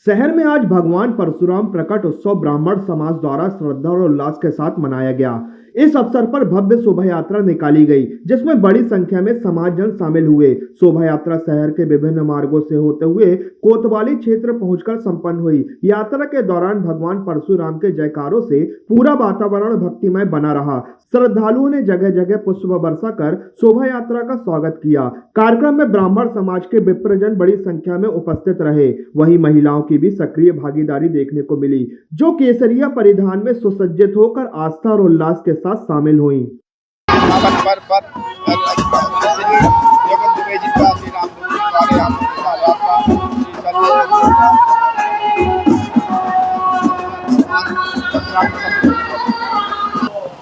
शहर में आज भगवान परशुराम प्रकट उत्सव ब्राह्मण समाज द्वारा श्रद्धा और उल्लास के साथ मनाया गया। इस अवसर पर भव्य शोभा यात्रा निकाली गई, जिसमें बड़ी संख्या में समाजजन शामिल हुए। शोभा यात्रा शहर के विभिन्न मार्गों से होते हुए कोतवाली क्षेत्र पहुंचकर संपन्न हुई। यात्रा के दौरान भगवान परशुराम के जयकारों से पूरा वातावरण भक्तिमय बना रहा। श्रद्धालुओं ने जगह जगह पुष्प वर्षा कर शोभा यात्रा का स्वागत किया। कार्यक्रम में ब्राह्मण समाज के विप्रजन बड़ी संख्या में उपस्थित रहे। वहीं महिलाओं की भी सक्रिय भागीदारी देखने को मिली, जो केसरिया परिधान में सुसज्जित होकर आस्था और उल्लास के साथ शामिल हुई।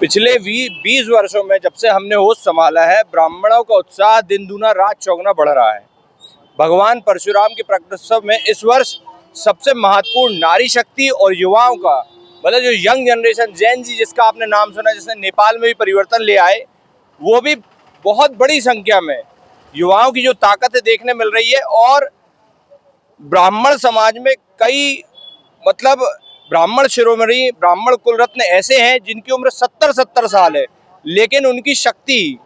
पिछले 20 वर्षों में जब से हमने होश संभाला है, ब्राह्मणों का उत्साह दिन दूना रात चौगुना बढ़ रहा है। भगवान परशुराम के प्रकटोत्सव में इस वर्ष सबसे महत्वपूर्ण नारी शक्ति और युवाओं का, मतलब जो यंग जनरेशन जैन जी जिसका आपने नाम सुना, जिसने नेपाल में भी परिवर्तन ले आए, वो भी बहुत बड़ी संख्या में युवाओं की जो ताकत है देखने मिल रही है। और ब्राह्मण समाज में कई ब्राह्मण शिरोमणि, ब्राह्मण कुल रत्न ऐसे हैं जिनकी उम्र 70 साल है, लेकिन उनकी शक्ति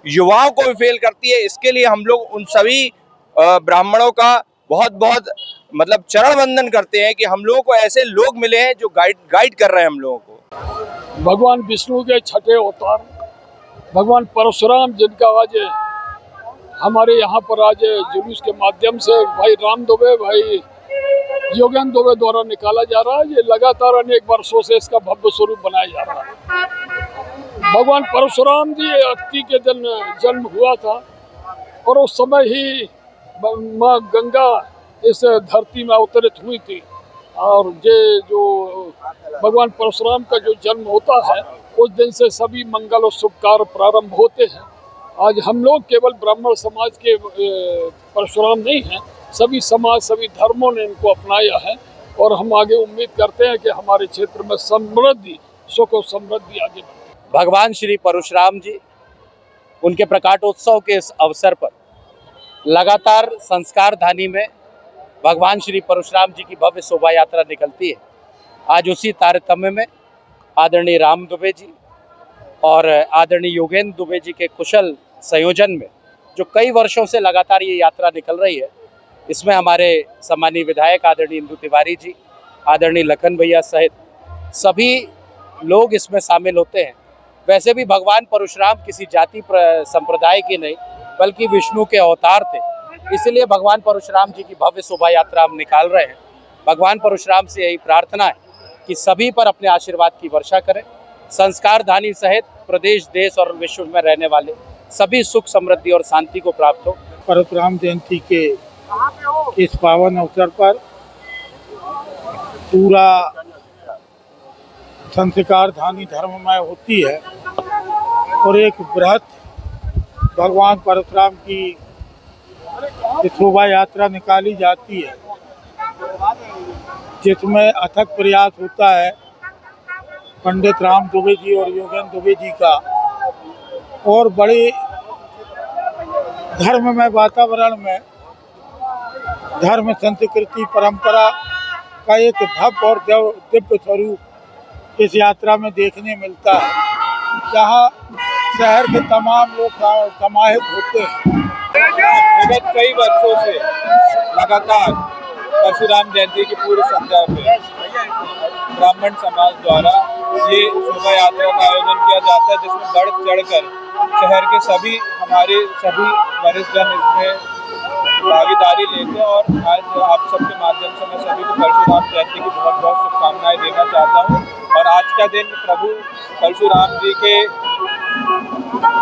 युवाओं को भी फेल करती है। इसके लिए हम लोग उन सभी ब्राह्मणों का बहुत चरण वंदन करते हैं कि हम लोगों को ऐसे लोग मिले हैं जो गाइड कर रहे हैं हम लोगों को। भगवान विष्णु के छठे अवतार भगवान परशुराम, जिनका आज हमारे यहाँ पर आज जुलूस के माध्यम से भाई राम दुबे, भाई योगेंद्र दुबे द्वारा निकाला जा रहा है। ये लगातार अनेक वर्षों से इसका भव्य स्वरूप बनाया जा रहा है। भगवान परशुराम जी अक्ति के दिन जन्म हुआ था और उस समय ही माँ गंगा इस धरती में अवतरित हुई थी। और ये जो भगवान परशुराम का जो जन्म होता है, उस दिन से सभी मंगल और शुभ कार्य प्रारंभ होते हैं। आज हम लोग केवल ब्राह्मण समाज के परशुराम नहीं हैं, सभी समाज, सभी धर्मों ने इनको अपनाया है। और हम आगे उम्मीद करते हैं कि हमारे क्षेत्र में समृद्धि, सुख और समृद्धि आगे बढ़े। भगवान श्री परशुराम जी, उनके प्रकाटोत्सव के इस अवसर पर लगातार संस्कार धानी में भगवान श्री परशुराम जी की भव्य शोभा यात्रा निकलती है। आज उसी तारतम्य में आदरणीय राम दुबे जी और आदरणीय योगेंद्र दुबे जी के कुशल संयोजन में जो कई वर्षों से लगातार ये यात्रा निकल रही है, इसमें हमारे सम्मानीय विधायक आदरणीय इंदु तिवारी जी, आदरणीय लखन भैया सहित सभी लोग इसमें शामिल होते हैं। वैसे भी भगवान परशुराम किसी जाति संप्रदाय की नहीं, बल्कि विष्णु के अवतार थे। इसलिए भगवान परशुराम जी की भव्य शोभा यात्रा हम निकाल रहे हैं। भगवान परशुराम से यही प्रार्थना है कि सभी पर अपने आशीर्वाद की वर्षा करें। संस्कार धानी सहित प्रदेश, देश और विश्व में रहने वाले सभी सुख, समृद्धि और शांति को प्राप्त हो। परशुराम जयंती के इस पावन अवसर पर पूरा संस्कार धानी धर्ममय होती है और एक बृहत भगवान परशुराम की शोभा यात्रा निकाली जाती है, जिसमें अथक प्रयास होता है पंडित राम दुबे जी और योगेंद्र दुबे जी का, और बड़े धर्ममय वातावरण में धर्म, संस्कृति, परंपरा का एक भव्य और दिव्य स्वरूप इस यात्रा में देखने मिलता है, जहाँ शहर के तमाम लोग समाहित होते हैं। विगत कई वर्षों से लगातार परशुराम जयंती की पूर्व संध्या पे ब्राह्मण समाज द्वारा ये शोभा यात्रा का आयोजन किया जाता है, जिसमें बढ़ चढ़कर शहर के सभी वरिष्ठ जन इसमें भागीदारी लेते हैं। और आज आप सबके माध्यम से मैं सभी को परशुराम जयंती की बहुत शुभकामनाएं देना चाहता हूँ। और आज का दिन प्रभु परशुराम जी के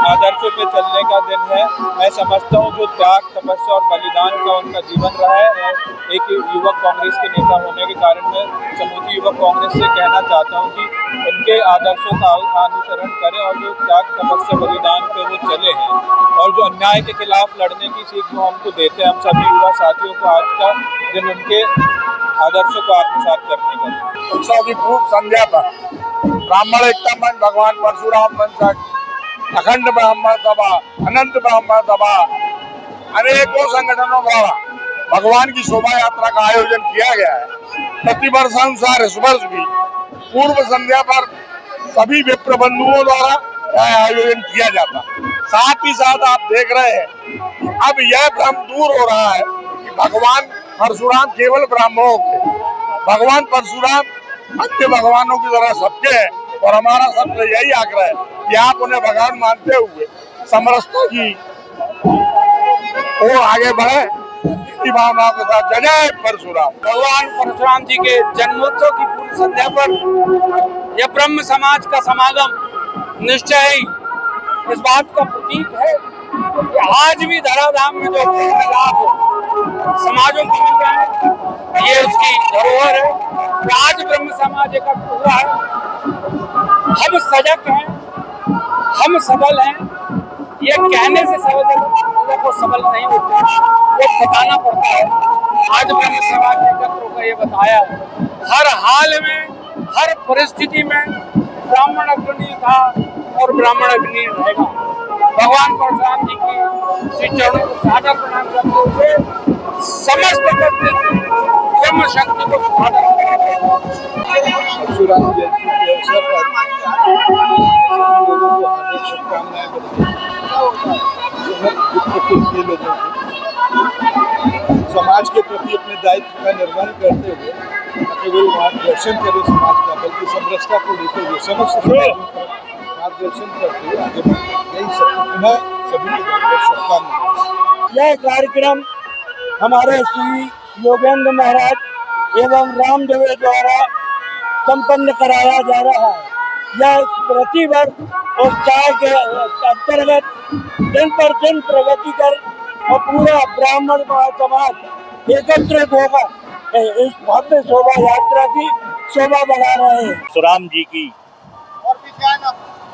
आदर्शों पे चलने का दिन है। मैं समझता हूँ जो त्याग, तपस्या और बलिदान का उनका जीवन रहा है, एक युवक कांग्रेस के नेता होने के कारण मैं समूची युवक कांग्रेस से कहना चाहता हूँ कि उनके आदर्शों का अनुसरण करें और जो त्याग, तपस्या, बलिदान पे वो चले हैं और जो अन्याय के खिलाफ लड़ने की सीख वो हमको देते हैं, हम सभी युवा साथियों को आज का दिन उनके आदर्शों को आत्मसात करने का। उत्सव की पूर्व संध्या पर ब्राह्मण एकता मंच, भगवान परशुराम मंच, अखंड ब्राह्मण सभा, अनंत ब्राह्मण सभा, अनेकों संगठनों द्वारा भगवान की शोभा यात्रा का आयोजन किया गया है। प्रतिवर्षानुसार इस वर्ष भी पूर्व संध्या पर सभी विप्र बंधुओं द्वारा यह आयोजन किया जाता है। साथ ही साथ आप देख रहे हैं अब यह भ्रम दूर हो रहा है कि भगवान परशुराम केवल ब्राह्मणों के, भगवान परशुराम अन्य भगवानों की तरह सबके हैं। और हमारा सबसे यही आग्रह है कि आप उन्हें भगवान मानते हुए समरसता की ओर आगे बढ़े, इसी भावनाओं के साथ जय जय परशुराम। भगवान परशुराम जी के जन्मोत्सव की पूर्व संध्या पर यह ब्रह्म समाज का समागम निश्चय ही इस बात का प्रतीक है कि आज भी धराधाम में जो लाभ समाजों को मिल रहा है ये उसकी धरोहर है कि आज ब्रह्म समाज एकत्र हुआ है। हम सजग हैं, हम सबल हैं, ये कहने से सबल को सबल नहीं होते, वो ठिकाना पड़ता है। आज ब्रह्म समाज ने एकत्र होकर ये बताया हर हाल में, हर परिस्थिति में ब्राह्मण अग्रणी था और ब्राह्मण अग्रणी रहेगा। भगवान परशुराम जी की श्री चरणों को सादर प्रणाम करते हुए समस्त ब्रह्म शक्ति को सादर परशुराम जयंती के अवसर पर सभी लोगों को हार्दिक शुभकामनाएं लोगों को समाज के प्रति अपने दायित्व का निर्वहन करते हुए न केवल मार्गदर्शन करे समाज का, बल्कि समरसता को लेते हुए समस्त मार्गदर्शन करते हुए आगे बढ़ते। यही सब पुनः सभी को शुभकामनाएं। यह कार्यक्रम हमारे श्री योगेंद्र महाराज एवं रामदेव द्वारा संपन्न कराया जा रहा है। यह प्रतिवर्ष उत्साह के अंतर्गत दिन पर दिन प्रगति कर और पूरा ब्राह्मण समाज एकत्रित होकर इस भव्य शोभा यात्रा की शोभा बढ़ा रहे हैं। परशुराम जी की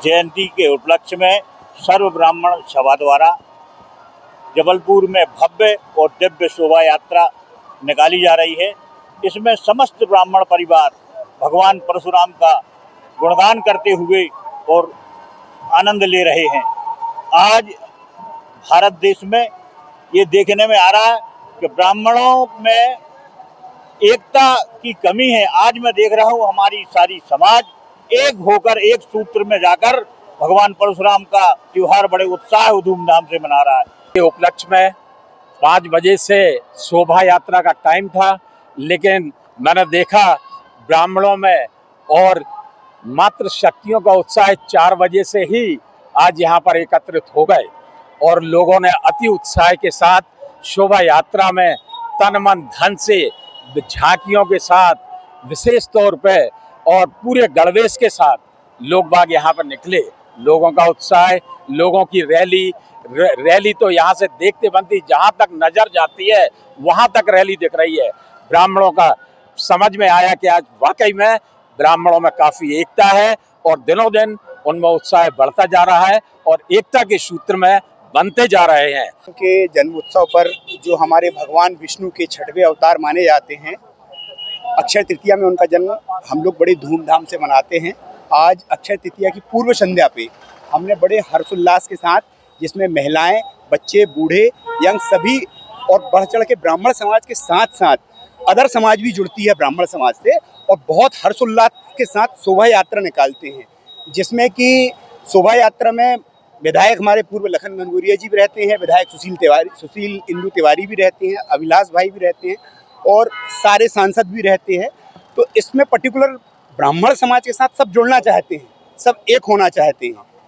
जयंती के उपलक्ष्य में सर्व ब्राह्मण सभा द्वारा जबलपुर में भव्य और दिव्य शोभा यात्रा निकाली जा रही है। इसमें समस्त ब्राह्मण परिवार भगवान परशुराम का गुणगान करते हुए और आनंद ले रहे हैं। आज भारत देश में ये देखने में आ रहा है कि ब्राह्मणों में एकता की कमी है। आज मैं देख रहा हूँ हमारी सारी समाज एक होकर एक सूत्र में जाकर भगवान परशुराम का त्योहार बड़े उत्साह और धूमधाम से मना रहा है। के उपलक्ष्य में 5 बजे से शोभा यात्रा का टाइम था, लेकिन मैंने देखा ब्राह्मणों में और मात्र शक्तियों का उत्साह 4 बजे से ही आज यहाँ पर एकत्रित हो गए और लोगों ने अति उत्साह के साथ शोभा यात्रा में तन मन धन से झांकियों के साथ विशेष तौर पे और पूरे गणवेश के साथ लोग बाग यहाँ पर निकले। लोगों का उत्साह, लोगों की रैली तो यहाँ से देखते बनती, जहाँ तक नजर जाती है वहाँ तक रैली दिख रही है। ब्राह्मणों का समझ में आया कि आज वाकई में ब्राह्मणों में काफी एकता है और दिनों दिन उनमें उत्साह बढ़ता जा रहा है और एकता के सूत्र में बनते जा रहे हैं। के जन्मोत्सव पर जो हमारे भगवान विष्णु के 6वें अवतार माने जाते हैं, अक्षय तृतीया में उनका जन्म हम लोग बड़े धूमधाम से मनाते हैं। आज अक्षय तृतीया की पूर्व संध्या पे हमने बड़े हर्षोल्लास के साथ, जिसमें महिलाएं, बच्चे, बूढ़े, यंग सभी और बढ़ चढ़ के ब्राह्मण समाज के साथ साथ अदर समाज भी जुड़ती है ब्राह्मण समाज से, और बहुत हर्षोल्लास के साथ शोभा यात्रा निकालते हैं, जिसमें कि शोभा यात्रा में विधायक हमारे पूर्व लखन घनघोरिया जी भी रहते हैं, विधायक सुशील इंदु तिवारी भी रहते हैं, अभिलाष भाई भी रहते हैं और सारे सांसद भी रहते हैं। तो इसमें पर्टिकुलर ब्राह्मण समाज के साथ सब जुड़ना चाहते हैं, सब एक होना चाहते हैं।